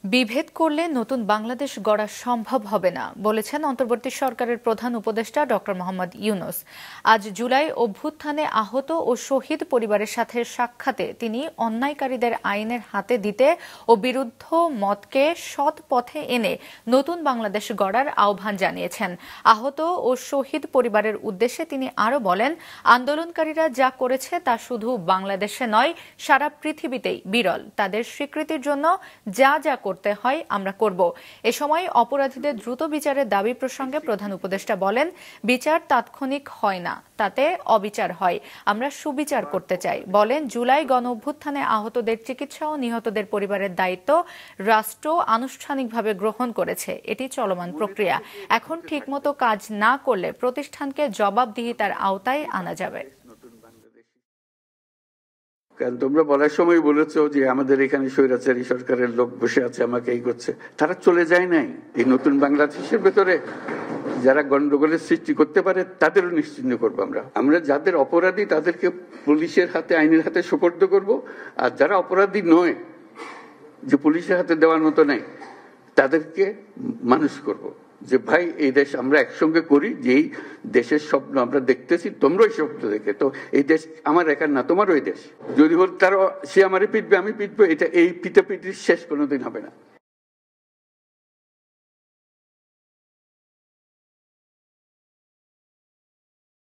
বিভেদ করলে নতুন বাংলাদেশ গড়া সম্ভব হবে না বলেছেন অন্তর্বর্তী সরকারের প্রধান উপদেষ্টা ডক্টর মোহাম্মদ ইউনূস। আজ জুলাই অভ্যুত্থানে আহত ও শহীদ পরিবারের সাথে সাক্ষাতে তিনি অন্যায়কারীদের আইনের হাতে দিতে ও বিরুদ্ধ মতকে সৎ পথে এনে নতুন বাংলাদেশ গড়ার আহ্বান জানিয়েছেন। আহত ও শহীদ পরিবারের উদ্দেশ্যে তিনি আরও বলেন, আন্দোলনকারীরা যা করেছে তা শুধু বাংলাদেশে নয়, সারা পৃথিবীতেই বিরল। তাদের স্বীকৃতির জন্য যা যা করতে হয় আমরা করব। এ সময় অপরাধীদের দ্রুত বিচারের দাবি প্রসঙ্গে প্রধান উপদেষ্টা বলেন, বিচার তাৎক্ষণিক হয় না, তাতে অবিচার হয়। আমরা সুবিচার করতে চাই। বলেন, জুলাই গণঅভ্যুত্থানে আহতদের চিকিৎসা ও নিহতদের পরিবারের দায়িত্ব রাষ্ট্র আনুষ্ঠানিকভাবে গ্রহণ করেছে। এটি চলমান প্রক্রিয়া। এখন ঠিকমতো কাজ না করলে প্রতিষ্ঠানকে জবাবদিহিতার আওতায় আনা যাবে। কারণ তোমরা বলার সময় বলেছো যে আমাদের এখানে স্বৈরাচারী সরকারের লোক বসে আছে, আমাকে এই করছে। তারা চলে যায় নাই। এই নতুন বাংলাদেশের ভেতরে যারা গন্ডগোলের সৃষ্টি করতে পারে তাদেরও নিশ্চিহ্ন করবো। আমরা যাদের অপরাধী তাদেরকে পুলিশের হাতে, আইনের হাতে সোপর্দ করব। আর যারা অপরাধী নয়, যে পুলিশের হাতে দেওয়ার মতো নাই, তাদেরকে মানুষ করব। যে ভাই, এই দেশ আমরা একসঙ্গে করি, যেই দেশের স্বপ্ন আমরা দেখতেছি, তোমরাও এই স্বপ্ন দেখে। তো এই দেশ আমার একার না, তোমারও এই দেশ। যদি বল তারা সে আমারে পিটবে, আমি পিটবো, এটা এই পিটাপিটির শেষ কোনোদিন হবে না।